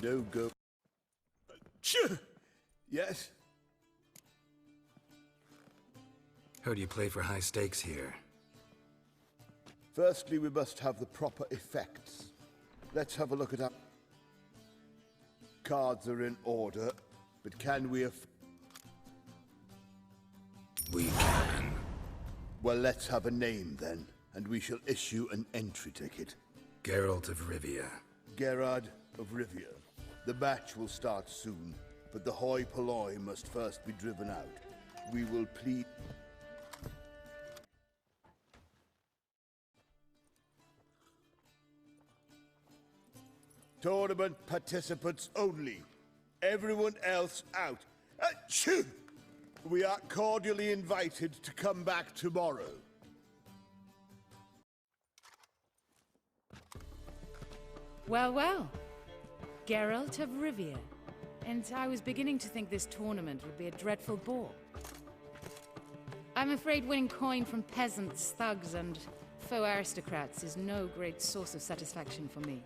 no go. Yes? Heard you play for high stakes here. Firstly, we must have the proper effects. Let's have a look at our... Cards are in order, but can we We can. Well, let's have a name then, and we shall issue an entry ticket. Geralt of Rivia. Gerard of Rivia. The match will start soon, but the hoi polloi must first be driven out. We will plead... Tournament participants only. Everyone else out. Achoo! We are cordially invited to come back tomorrow. Well, well. Geralt of Rivia. And I was beginning to think this tournament would be a dreadful bore. I'm afraid winning coin from peasants, thugs, and faux aristocrats is no great source of satisfaction for me.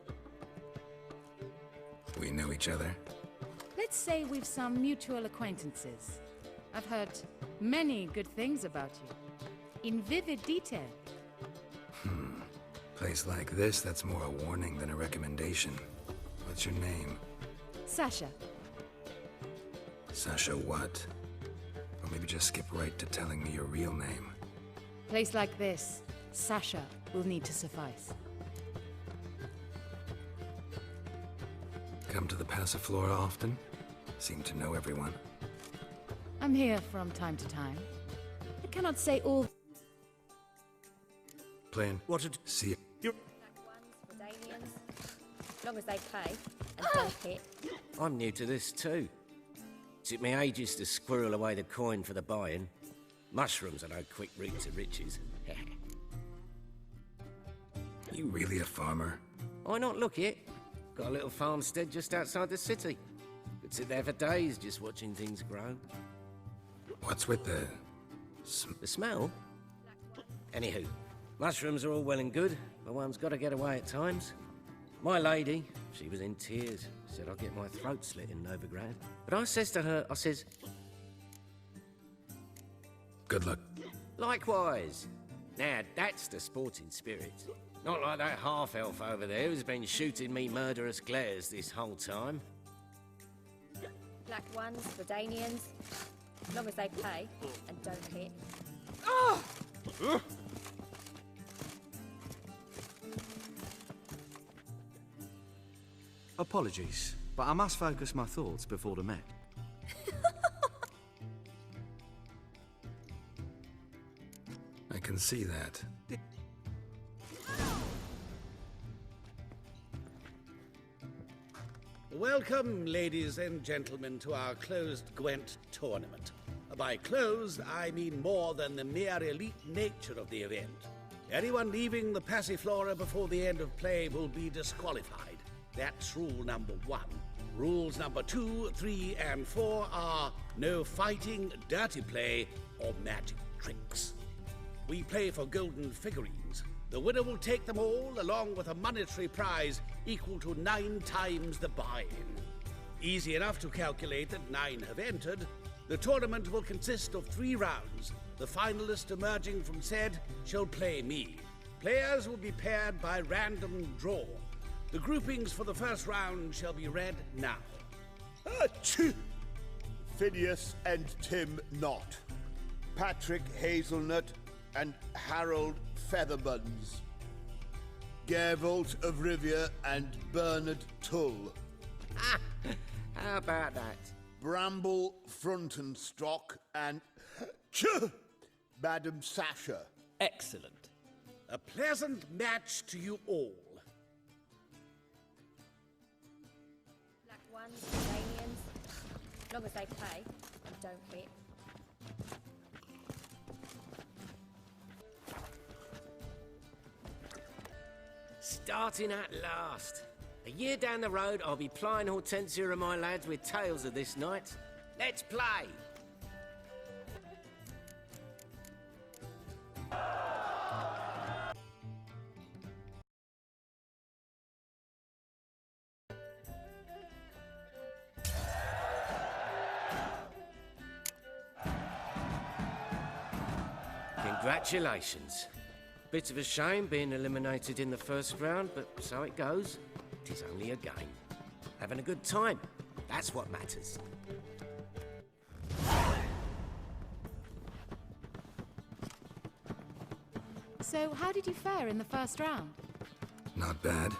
We know each other. Let's say we've some mutual acquaintances. I've heard many good things about you. In vivid detail. Place like this, that's more a warning than a recommendation. What's your name? Sasha. Sasha what? Or maybe just skip right to telling me your real name. Place like this, Sasha will need to suffice. Come to the Passiflora often? Seem to know everyone. I'm here from time to time. I cannot say all... Playing. What did... See Black ones, Dandelions, as long as they pay and don't hit. I'm new to this too. Took me ages to squirrel away the coin for the buy-in. Mushrooms are no quick route to riches. You really a farmer? Why not look it? Got a little farmstead just outside the city. Could sit there for days just watching things grow. What's with the... The smell? Anywho, mushrooms are all well and good, but one's got to get away at times. My lady, she was in tears, said I'd get my throat slit in Novigrad. But I says to her, I says... Good luck. Likewise. Now, that's the sporting spirit. Not like that half-elf over there who's been shooting me murderous glares this whole time. Black ones, Dandelions, as long as they pay and don't hit. Apologies, but I must focus my thoughts before the match. I can see that. Welcome, ladies and gentlemen, to our closed Quent tournament. By closed, I mean more than the mere elite nature of the event. Anyone leaving the Passiflora before the end of play will be disqualified. That's rule number 1. Rules number 2, 3, and 4 are no fighting, dirty play, or magic tricks. We play for golden figurines. The winner will take them all, along with a monetary prize equal to 9 times the buy-in. Easy enough to calculate that 9 have entered. The tournament will consist of 3 rounds. The finalist emerging from said shall play me. Players will be paired by random draw. The groupings for the first round shall be read now. Achoo! Phineas and Tim Knott. Patrick Hazelnut and Harold Featherbuns. Geralt of Rivia and Bernard Tull. How about that? Bramble Frontenstock and Madam Sasha. Excellent. A pleasant match to you all. Black ones, Dandelions, as long as they pay and don't hit. Starting at last. A year down the road, I'll be plying Hortensia and my lads with tales of this night. Let's play! Congratulations. Bit of a shame being eliminated in the first round, but so it goes. It is only a game. Having a good time. That's what matters. So, how did you fare in the first round? Not bad.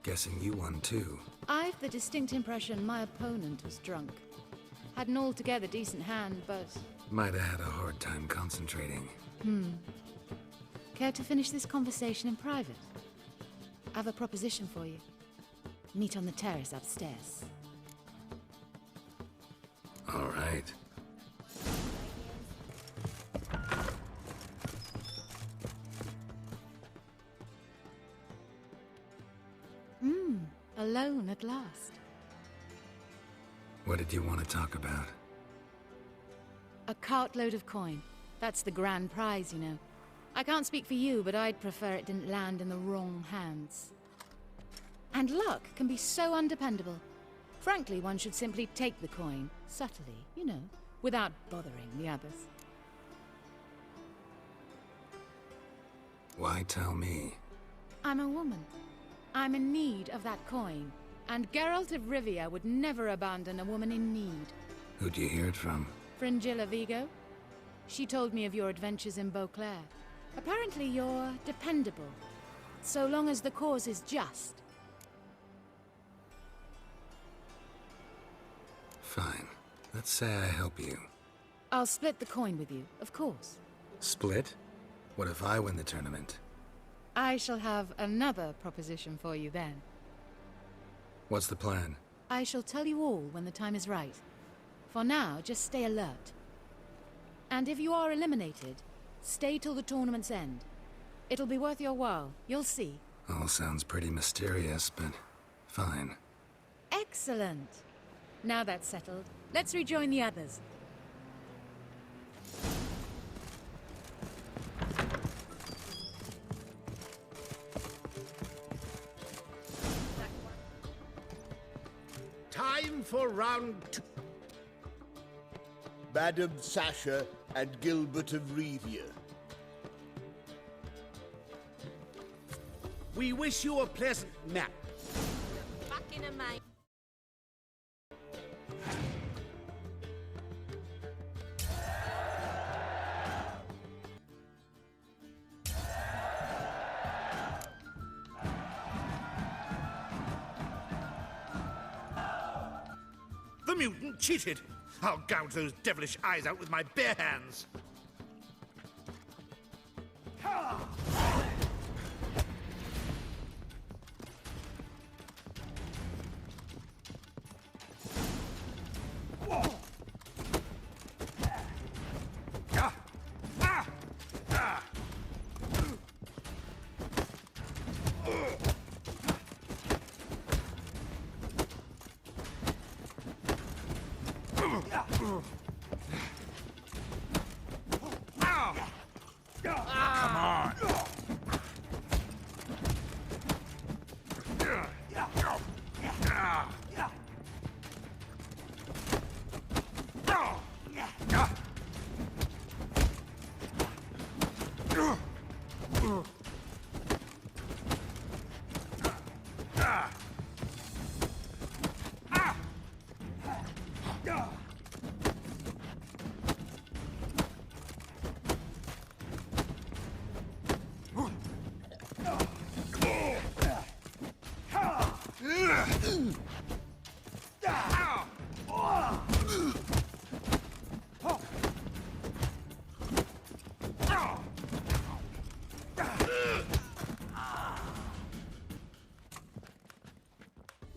Guessing you won too. I've the distinct impression my opponent was drunk. Had an altogether decent hand, but... Might have had a hard time concentrating. Care to finish this conversation in private? I have a proposition for you. Meet on the terrace upstairs. All right. Alone at last. What did you want to talk about? A cartload of coin. That's the grand prize, you know. I can't speak for you, but I'd prefer it didn't land in the wrong hands. And luck can be so undependable. Frankly, one should simply take the coin, subtly, you know, without bothering the others. Why tell me? I'm a woman. I'm in need of that coin. And Geralt of Rivia would never abandon a woman in need. Who'd you hear it from? Fringilla Vigo? She told me of your adventures in Beauclair. Apparently you're dependable, so long as the cause is just. Fine. Let's say I help you. I'll split the coin with you, of course. Split? What if I win the tournament? I shall have another proposition for you then. What's the plan? I shall tell you all when the time is right. For now, just stay alert. And if you are eliminated, stay till the tournament's end. It'll be worth your while, you'll see. All sounds pretty mysterious, but fine. Excellent! Now that's settled, let's rejoin the others. Time for round 2. Madam Sasha and Gilbert of Rivia. We wish you a pleasant nap. Fucking amazing. The mutant cheated! I'll gouge those devilish eyes out with my bare hands!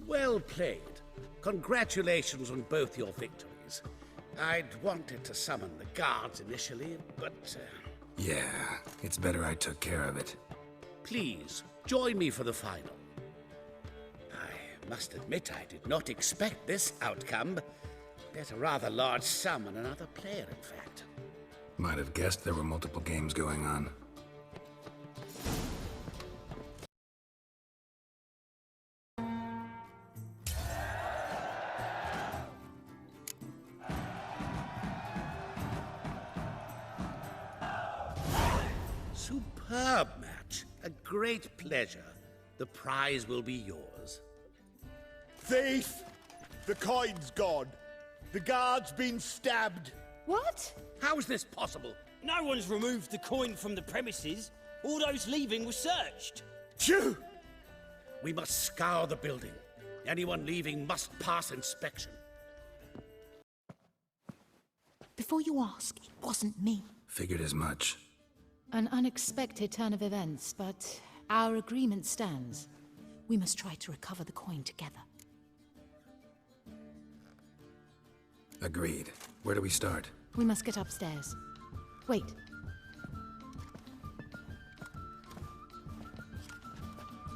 Well played. Congratulations on both your victories. I'd wanted to summon the guards initially, but... Yeah, it's better I took care of it. Please, join me for the final. I must admit I did not expect this outcome. Bet a rather large sum on another player, in fact. Might have guessed there were multiple games going on. Superb match. A great pleasure. The prize will be yours. Thief! The coin's gone. The guard's been stabbed. What? How is this possible? No one's removed the coin from the premises. All those leaving were searched. Phew! We must scour the building. Anyone leaving must pass inspection. Before you ask, it wasn't me. Figured as much. An unexpected turn of events, but our agreement stands. We must try to recover the coin together. Agreed. Where do we start? We must get upstairs. Wait.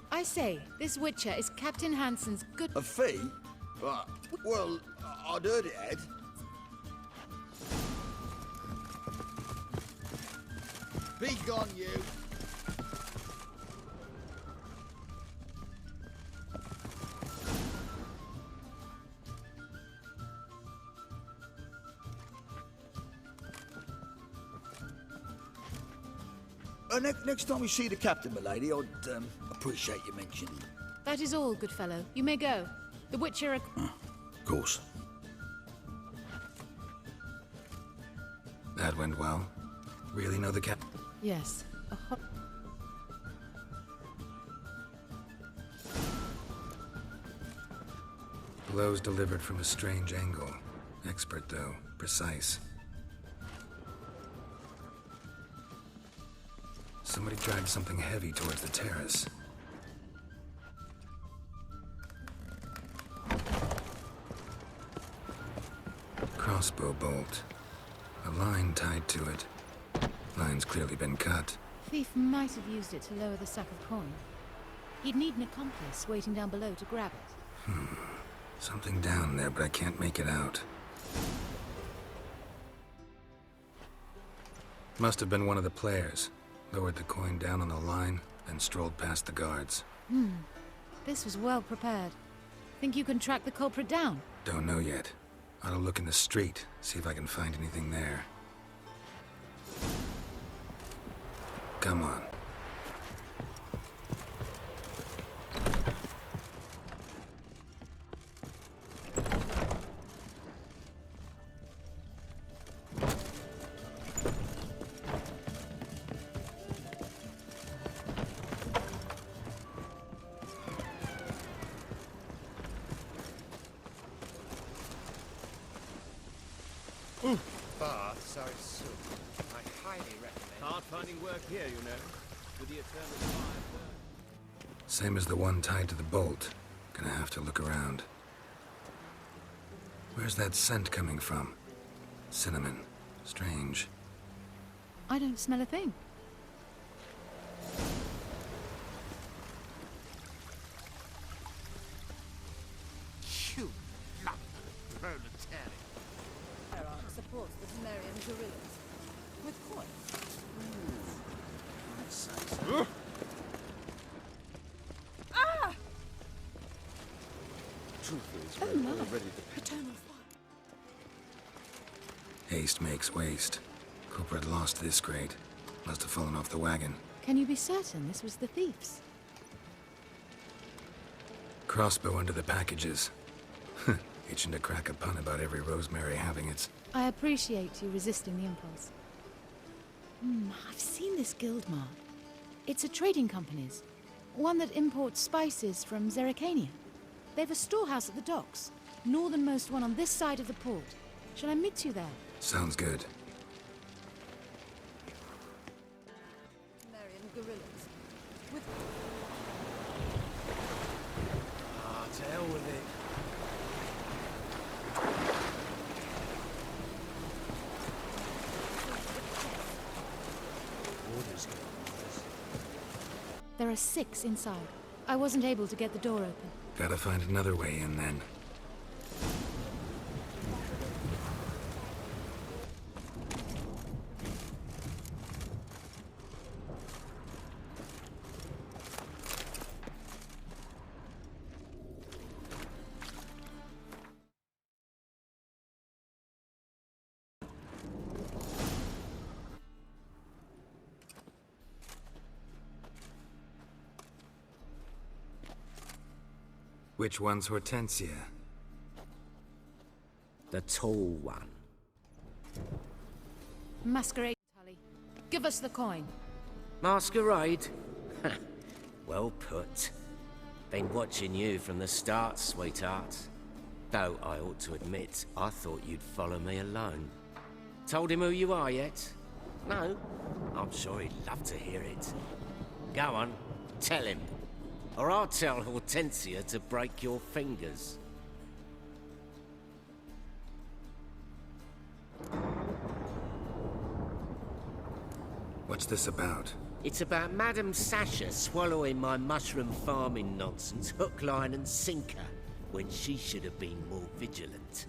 I say, this Witcher is Captain Hansen's good... A fee? Well, I'd heard it had. Be gone, you! Next time we see the captain, milady, I'd appreciate you mentioning. That is all, good fellow. You may go. The Witcher... Of course. That went well. Really know the cap... Yes. Blows delivered from a strange angle. Expert, though. Precise. Somebody dragged something heavy towards the terrace. Crossbow bolt. A line tied to it. Line's clearly been cut. Thief might have used it to lower the sack of coin. He'd need an accomplice waiting down below to grab it. Something down there, but I can't make it out. Must have been one of the players. Lowered the coin down on the line, then strolled past the guards. This was well prepared. Think you can track the culprit down? Don't know yet. Ought to look in the street, see if I can find anything there. Come on. Baths are soon. I highly recommend. Hard finding work here, you know, with the eternal fire burning. Same as the one tied to the bolt. Gonna have to look around. Where's that scent coming from? Cinnamon. Strange. I don't smell a thing. You lump proletariat. Geralts supports the Dandelion guerrillas. With Quent. Truth is, we're already the Eternal fire. Haste makes waste. Culprit lost this grade. Must have fallen off the wagon. Can you be certain this was the thief's? Crossbow under the packages. Itching to crack a pun about every rosemary having its... I appreciate you resisting the impulse. I've seen this guild mark. It's a trading company's. One that imports spices from Zerrikania. They've a storehouse at the docks. Northernmost one on this side of the port. Shall I meet you there? Sounds good. Dandelion guerrillas. With To hell with it. Orders go orders. There are 6 inside. I wasn't able to get the door open. Gotta find another way in then. Which one's Hortensia? The tall one. Masquerade, Tully. Give us the coin. Masquerade? Well put. Been watching you from the start, sweetheart. Though I ought to admit, I thought you'd follow me alone. Told him who you are yet? No? I'm sure he'd love to hear it. Go on, tell him. Or I'll tell Hortensia to break your fingers. What's this about? It's about Madame Sasha swallowing my mushroom farming nonsense hook, line and sinker when she should have been more vigilant.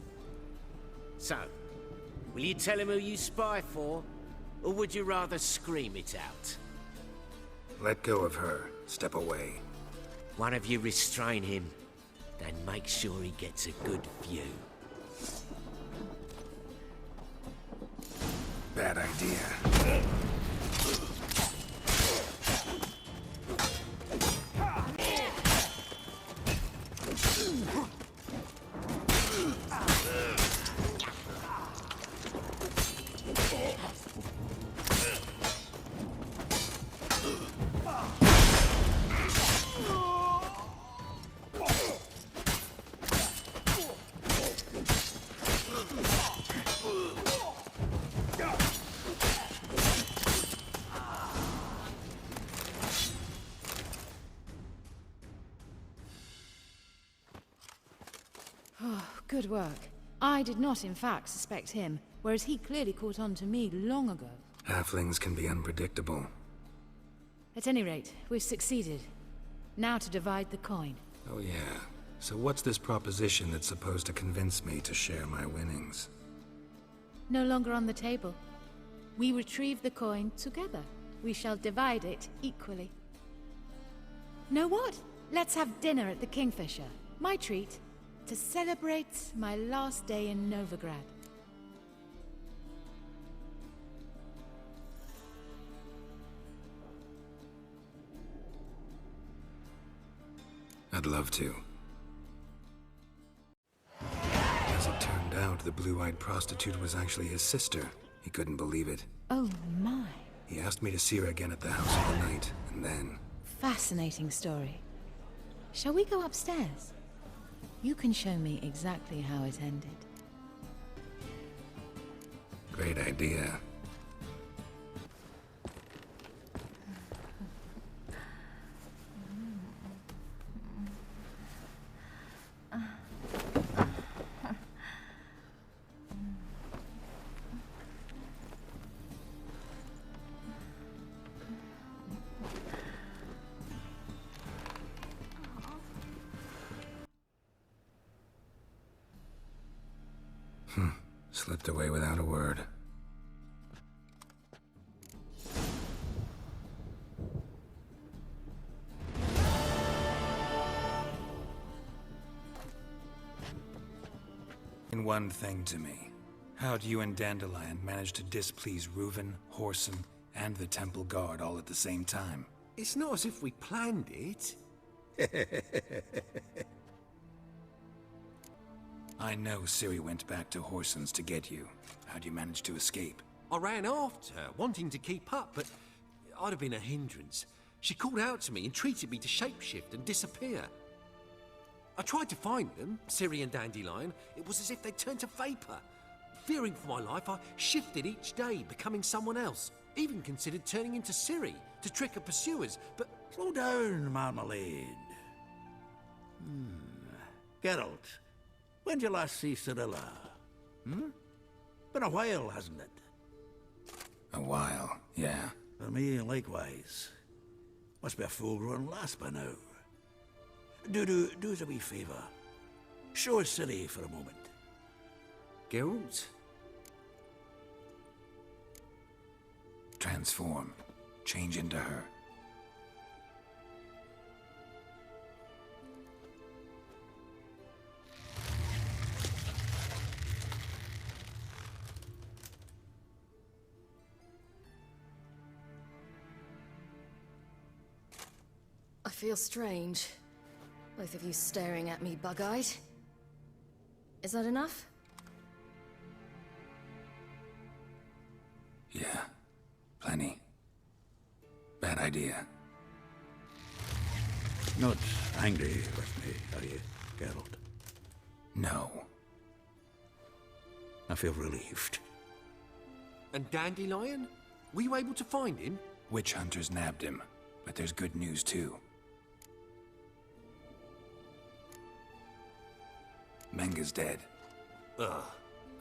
So, will you tell him who you spy for, or would you rather scream it out? Let go of her. Step away. One of you restrain him, then make sure he gets a good view. Bad idea. Good work. I did not, in fact, suspect him, whereas he clearly caught on to me long ago. Halflings can be unpredictable. At any rate, we've succeeded. Now to divide the coin. Oh yeah. So what's this proposition that's supposed to convince me to share my winnings? No longer on the table. We retrieve the coin together. We shall divide it equally. Know what? Let's have dinner at the Kingfisher. My treat. To celebrate my last day in Novigrad. I'd love to. As it turned out, the blue-eyed prostitute was actually his sister. He couldn't believe it. Oh my. He asked me to see her again at the house of the night, and then... Fascinating story. Shall we go upstairs? You can show me exactly how it ended. Great idea. Slipped away without a word. And one thing to me. How'd you and Dandelion manage to displease Reuven, Whoreson, and the Temple Guard all at the same time? It's not as if we planned it. I know Ciri went back to Whoreson's to get you. How'd you manage to escape? I ran after her, wanting to keep up, but I'd have been a hindrance. She called out to me and treated me to shapeshift and disappear. I tried to find them, Ciri and Dandelion. It was as if they'd turned to vapor. Fearing for my life, I shifted each day, becoming someone else. Even considered turning into Ciri to trick her pursuers, but... Slow down, Marmalade. Geralt, when did you last see Cirilla? Been a while, hasn't it? A while, yeah. For me, likewise. Must be a full-grown lass by now. Do us a wee favour. Show us Ciri for a moment. Geralt? Transform. Change into her. I feel strange. Both of you staring at me bug-eyed. Is that enough? Yeah, plenty. Bad idea. Not angry with me, are you, Geralt? No. I feel relieved. And Dandelion? Were you able to find him? Witch hunters nabbed him, but there's good news too. Menga's dead. Ugh,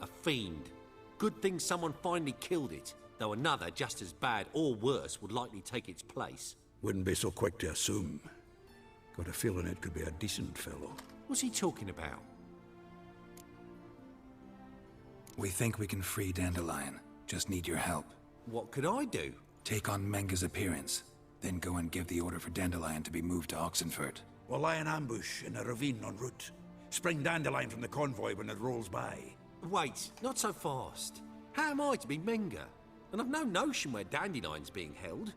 a fiend. Good thing someone finally killed it, though another just as bad or worse would likely take its place. Wouldn't be so quick to assume. Got a feeling it could be a decent fellow. What's he talking about? We think we can free Dandelion. Just need your help. What could I do? Take on Menga's appearance, then go and give the order for Dandelion to be moved to Oxenfurt. We'll lie in ambush in a ravine en route. Spring Dandelion from the convoy when it rolls by. Wait, not so fast. How am I to be Menga? And I've no notion where Dandelion's being held.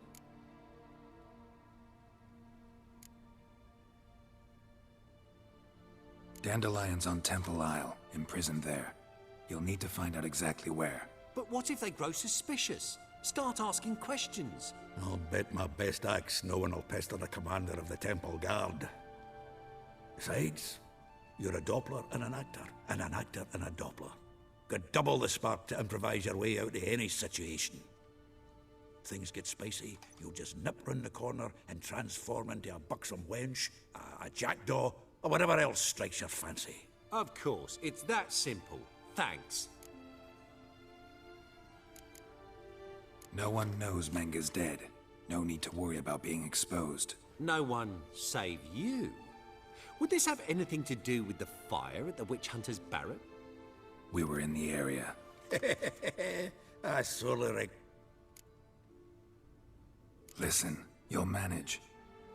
Dandelion's on Temple Isle, imprisoned there. You'll need to find out exactly where. But what if they grow suspicious? Start asking questions. I'll bet my best axe no one will pester the commander of the Temple Guard. Besides, you're a Doppler and an actor and a Doppler. Got double the spark to improvise your way out of any situation. Things get spicy, you'll just nip round the corner and transform into a buxom wench, a jackdaw, or whatever else strikes your fancy. Of course, it's that simple. Thanks. No one knows Menga's dead. No need to worry about being exposed. No one save you. Would this have anything to do with the fire at the Witch Hunter's Barrack? We were in the area. I sorely Listen, you'll manage.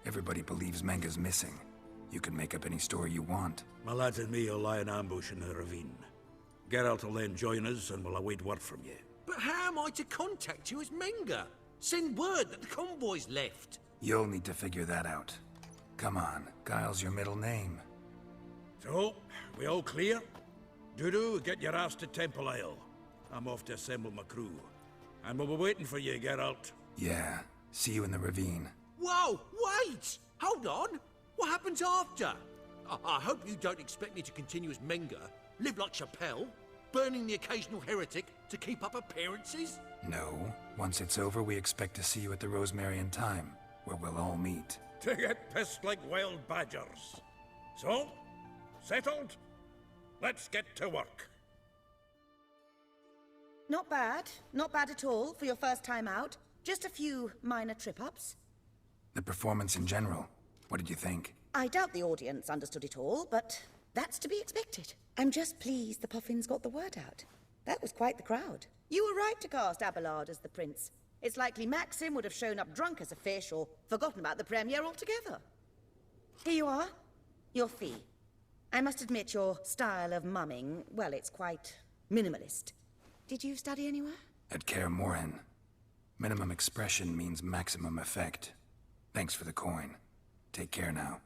Everybody believes Menga's missing. You can make up any story you want. My lads and me will lie in ambush in the ravine. Geralt will then join us and we'll await word from you. But how am I to contact you as Menga? Send word that the convoy's left. You'll need to figure that out. Come on, Guile's your middle name. So, we all clear? Dudu, get your ass to Temple Isle. I'm off to assemble my crew. And we'll be waiting for you, Geralt. Yeah, see you in the ravine. Whoa, wait! Hold on! What happens after? I hope you don't expect me to continue as Menga, live like Chappelle, burning the occasional heretic to keep up appearances? No. Once it's over, we expect to see you at the Rosemary in Time, where we'll all meet. To get pissed like wild badgers. So, settled? Let's get to work. Not bad. Not bad at all for your first time out. Just a few minor trip-ups. The performance in general, what did you think? I doubt the audience understood it all, but that's to be expected. I'm just pleased the Puffins got the word out. That was quite the crowd. You were right to cast Abelard as the prince. It's likely Maxim would have shown up drunk as a fish or forgotten about the premiere altogether. Here you are. Your fee. I must admit your style of mumming, well, it's quite minimalist. Did you study anywhere? At Kaer Morhen. Minimum expression means maximum effect. Thanks for the coin. Take care now.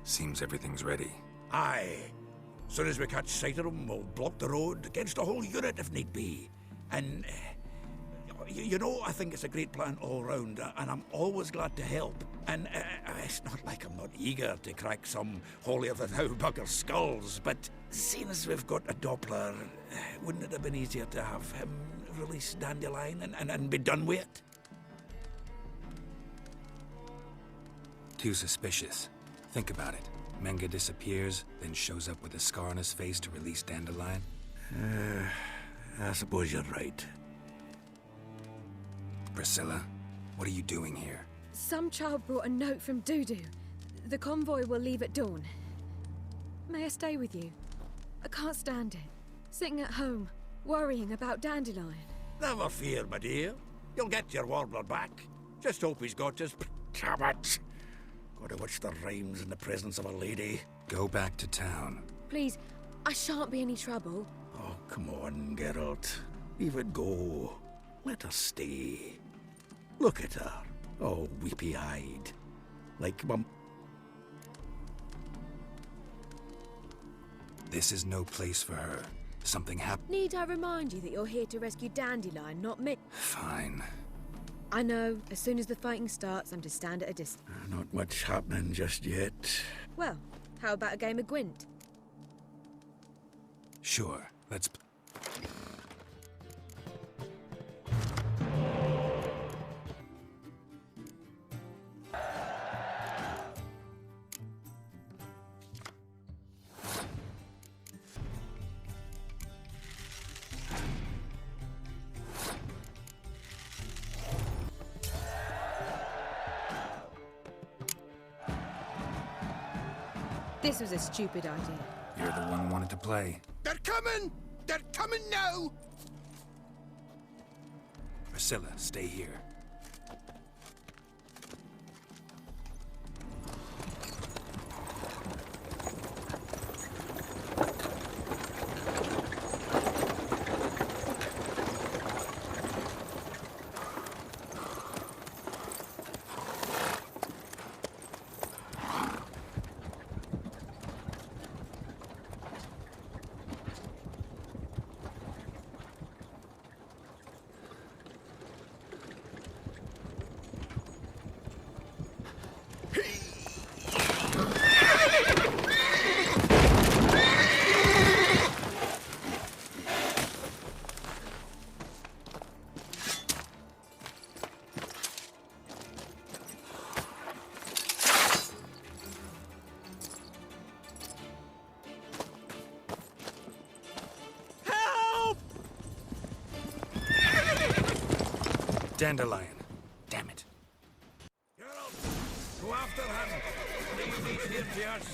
Seems everything's ready. Aye. Soon as we catch sight of them, we'll block the road against a whole unit if need be. And, you know, I think it's a great plan all round, and I'm always glad to help. And it's not like I'm not eager to crack some holier-than-thou bugger skulls, but seeing as we've got a Doppler, wouldn't it have been easier to have him release Dandelion and be done with it? Too suspicious. Think about it. Menga disappears, then shows up with a scar on his face to release Dandelion. I suppose you're right. Priscilla, what are you doing here? Some child brought a note from Dudu. The convoy will leave at dawn. May I stay with you? I can't stand it. Sitting at home, worrying about Dandelion. Never fear, my dear. You'll get your warbler back. Just hope he's got his... Damn it! Gotta watch the rhymes in the presence of a lady. Go back to town. Please, I shan't be any trouble. Oh, come on, Geralt. Leave it go. Let her stay. Look at her, all weepy-eyed. Like Mum. This is no place for her. Something happened. Need I remind you that you're here to rescue Dandelion, not me? Fine. I know. As soon as the fighting starts, I'm to stand at a distance. Not much happening just yet. Well, how about a game of Quent? Sure, let's... This was a stupid idea. You're the one who wanted to play. They're coming! They're coming now! Priscilla, stay here. Dandelion. Damn it. Geralt, go after him. Leave these here to us.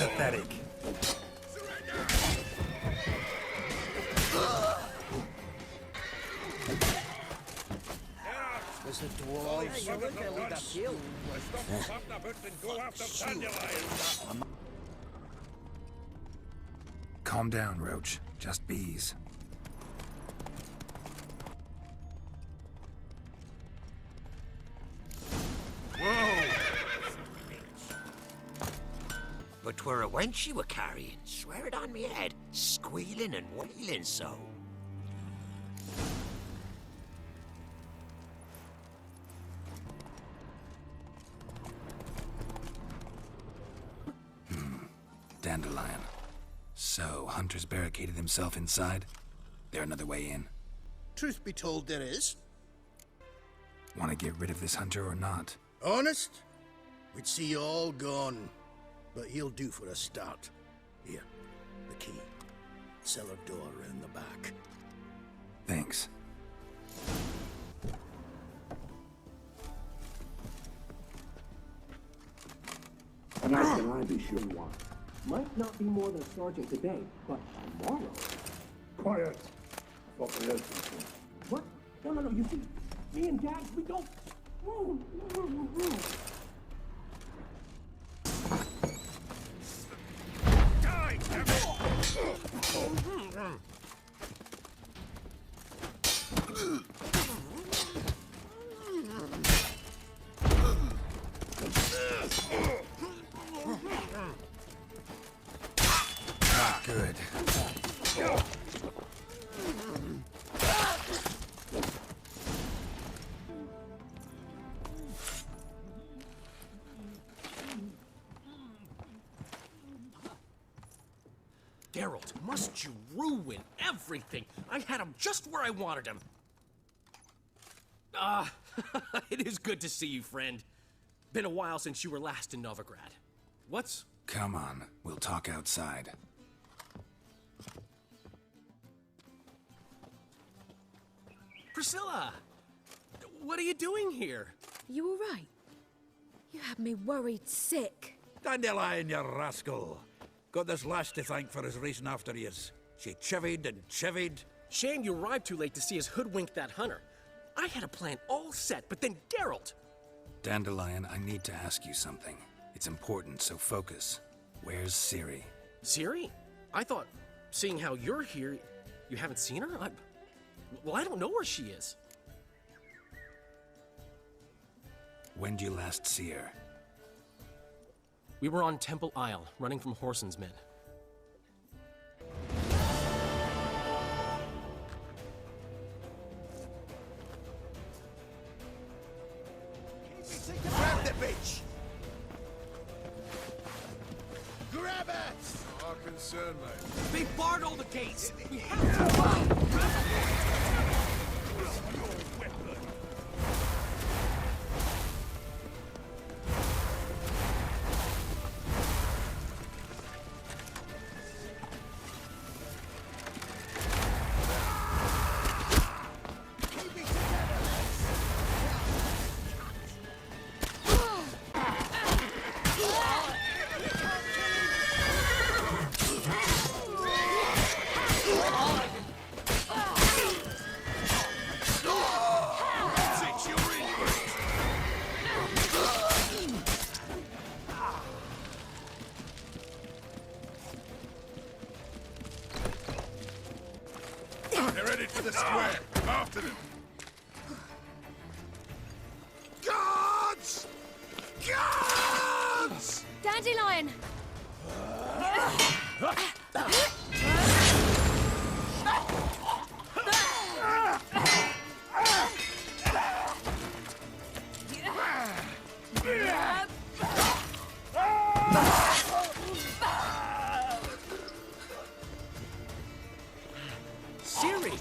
Pathetic. There's a dwarf. Calm down, Roach. Just bees. But 'twere a wench you were carrying, swear it on me head, squealing and wailing so. Dandelion. So, Hunter's barricaded himself inside? There another way in? Truth be told, there is. Want to get rid of this Hunter or not? Honest? We'd see you all gone. But he'll do for a start. Here, the key. Cellar door around the back. Thanks. How can I be sure why? Might not be more than a sergeant today, but tomorrow. Quiet. I thought we had something. What? No, you see, me and Dad, we don't... Not good. Geralt, must you ruin everything? I had him just where I wanted him. It is good to see you, friend. Been a while since you were last in Novigrad. What's... Come on, we'll talk outside. Priscilla! What are you doing here? You all right? You had me worried sick. Dandelion, you rascal. Got this lass to thank for his racing after yous. She chivied and chivied. Shame you arrived too late to see us hoodwink that hunter. I had a plan all set, but then Geralt! Dandelion, I need to ask you something. It's important, so focus. Where's Ciri? Ciri? I thought, seeing how you're here, you haven't seen her? Well, I don't know where she is. When did you last see her? We were on Temple Isle, running from Whoreson's men. Grab the bitch! Grab it! Our concern, mate. They barred all the gates! We have to run! They're headed for the square. After them. Guards! Guards! Dandelion! Ciri!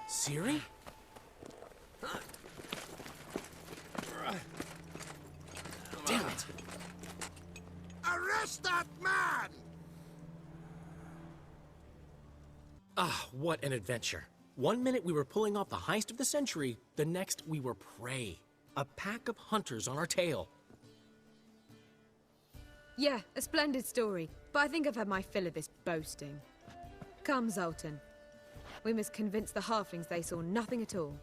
Ciri? Damn it! Arrest that man! Ah, what an adventure. One minute we were pulling off the heist of the century, the next we were prey. A pack of hunters on our tail. Yeah, a splendid story, but I think I've had my fill of this boasting. Come, Zoltan. We must convince the halflings they saw nothing at all.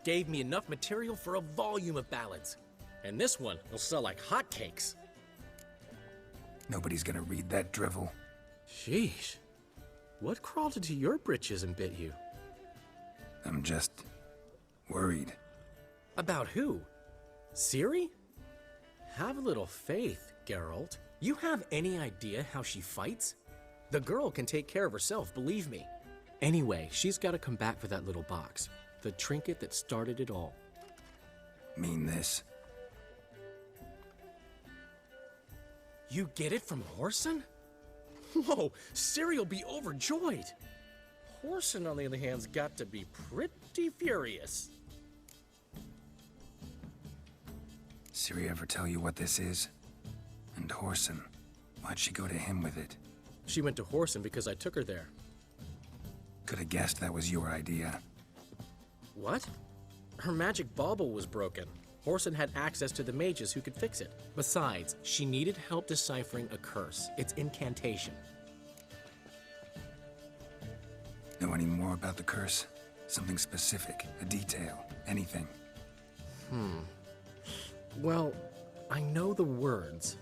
Gave me enough material for a volume of ballads. And this one will sell like hotcakes. Nobody's gonna read that drivel. Sheesh. What crawled into your britches and bit you? I'm just... worried. About who? Ciri? Have a little faith, Geralt. You have any idea how she fights? The girl can take care of herself, believe me. Anyway, she's got to come back for that little box. The trinket that started it all. Mean this? You get it from Whoreson? Whoa, Ciri'll be overjoyed. Whoreson, on the other hand's got to be pretty furious. Ciri ever tell you what this is? And Whoreson, why'd she go to him with it? She went to Whoreson because I took her there. Could have guessed that was your idea. What? Her magic bauble was broken. Whoreson had access to the mages who could fix it. Besides, she needed help deciphering a curse. Its incantation. Know any more about the curse? Something specific, a detail, anything? Well, I know the words.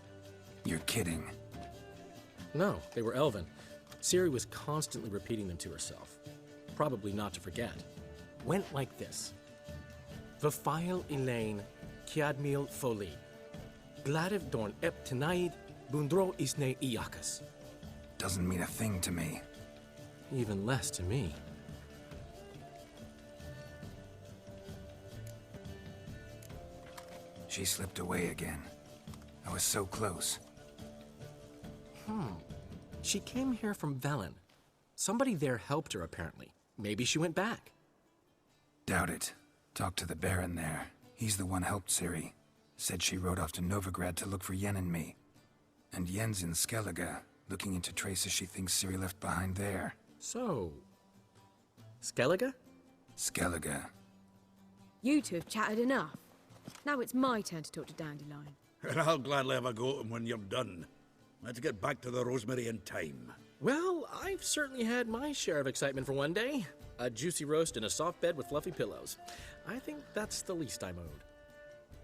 You're kidding. No, they were Elven. Ciri was constantly repeating them to herself. Probably not to forget. Went like this. Vafile Elaine, Kiadmil Foli. Gladiv Dorn Ep Tenaid, Bundro Isne Iakas. Doesn't mean a thing to me. even less to me. She slipped away again. I was so close. She came here from Velen. Somebody there helped her, apparently. Maybe she went back. Doubt it. Talked to the Baron there. He's the one helped Ciri. Said she rode off to Novigrad to look for Yen and me. And Yen's in Skellige, looking into traces she thinks Ciri left behind there. So... Skellige? Skellige. You two have chatted enough. Now it's my turn to talk to Dandelion. And I'll gladly have a go at him when you're done. Let's get back to the Rosemary in time. Well, I've certainly had my share of excitement for one day. A juicy roast in a soft bed with fluffy pillows. I think that's the least I'm owed.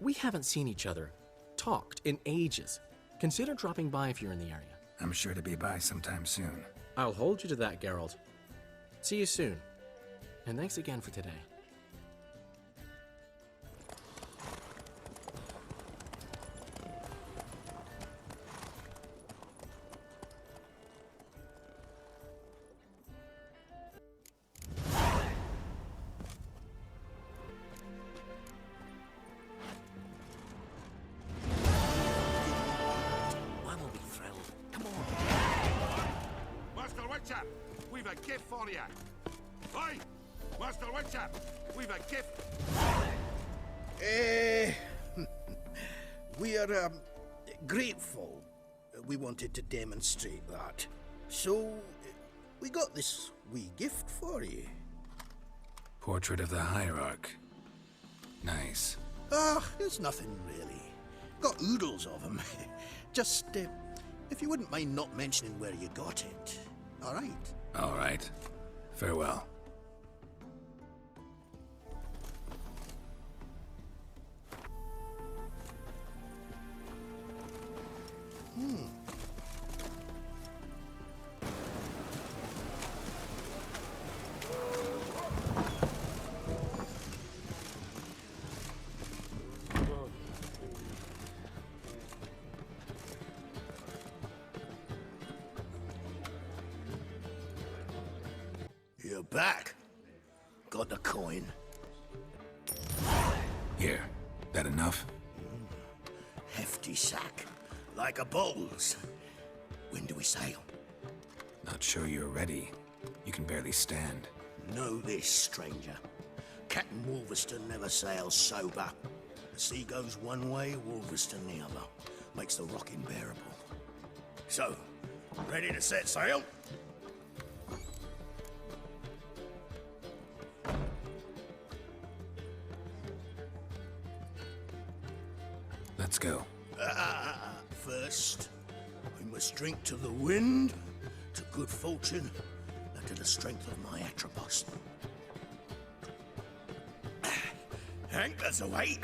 We haven't seen each other, talked, in ages. Consider dropping by if you're in the area. I'm sure to be by sometime soon. I'll hold you to that, Geralt. See you soon. And thanks again for today. One will be thrilled. Come on. Master Witcher, we've a gift for you. Oi! Master Witcher, we've a gift. We are grateful. We wanted to demonstrate that. So, we got this wee gift for you. Portrait of the Hierarch. Nice. It's nothing really. Got oodles of them. Just, if you wouldn't mind not mentioning where you got it. All right? All right. Farewell. You're back. Got the coin. Here. That enough? Hefty sack. Like a bull's. When do we sail? Not sure you're ready. You can barely stand. Know this, stranger. Captain Wolverston never sails sober. The sea goes one way, Wolverston the other. Makes the rocking bearable. So, ready to set sail? Let's go. First, we must drink to the wind, to good fortune, and to the strength of my Atropos. Anchors away.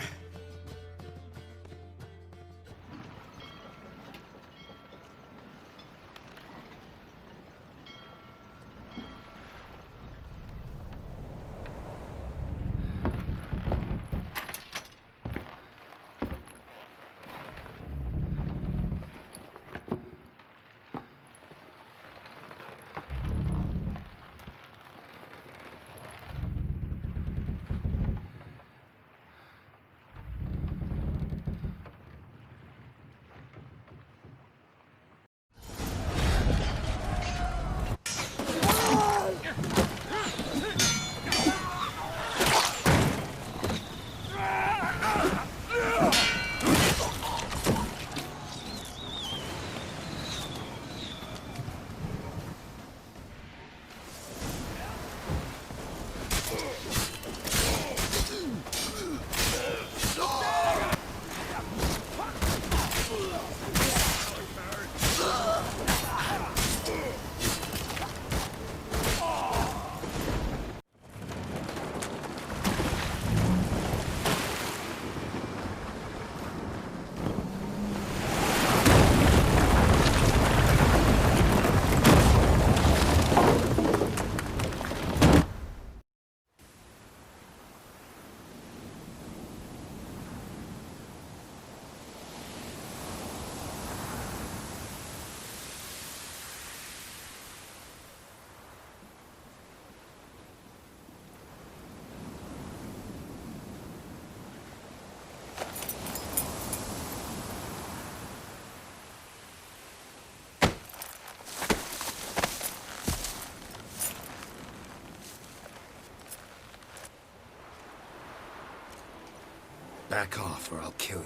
Back off or I'll kill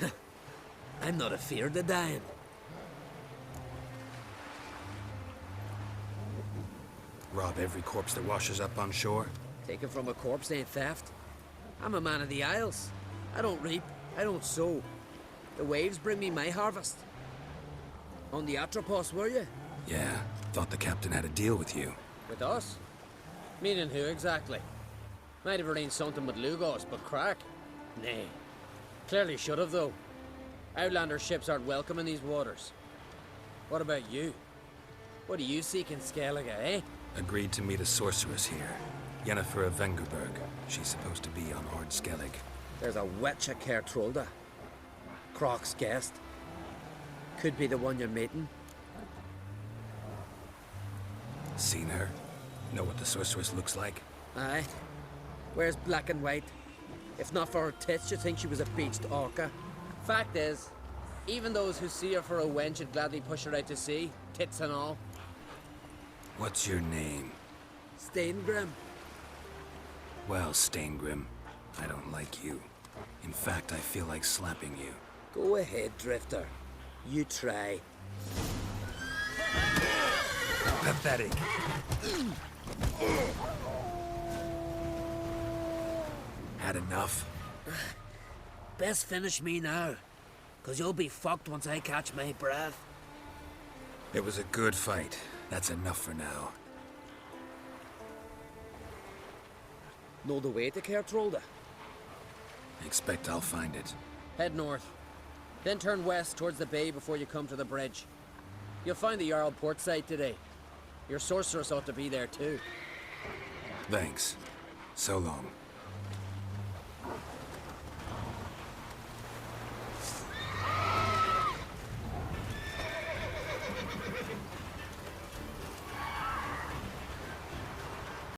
you. I'm not afeard of dying. Rob every corpse that washes up on shore? Taken from a corpse ain't theft. I'm a man of the Isles. I don't reap, I don't sow. The waves bring me my harvest. On the Atropos, were you? Yeah, thought the captain had a deal with you. With us? Meaning who exactly? Might have arranged something with Lugos, but crack? Nay. Clearly should have, though. Outlander ships aren't welcome in these waters. What about you? What do you seek in Skellige, eh? Agreed to meet a sorceress here. Yennefer of Vengerberg. She's supposed to be on Ord Skellig. There's a witch at Kertrolda. Croc's guest. Could be the one you're meeting. Seen her? Know what the sorceress looks like? Aye. Wears black and white. If not for her tits, you'd think she was a beached orca. Fact is, even those who see her for a wench would gladly push her out to sea, tits and all. What's your name? Steingrim. Well, Steingrim, I don't like you. In fact, I feel like slapping you. Go ahead, Drifter. You try. Pathetic. Had enough? Best finish me now, 'cause you'll be fucked once I catch my breath. It was a good fight. That's enough for now. Know the way to Kertrolda? Expect I'll find it. Head north. Then turn west towards the bay before you come to the bridge. You'll find the Jarl port site today. Your sorceress ought to be there too. Thanks. So long.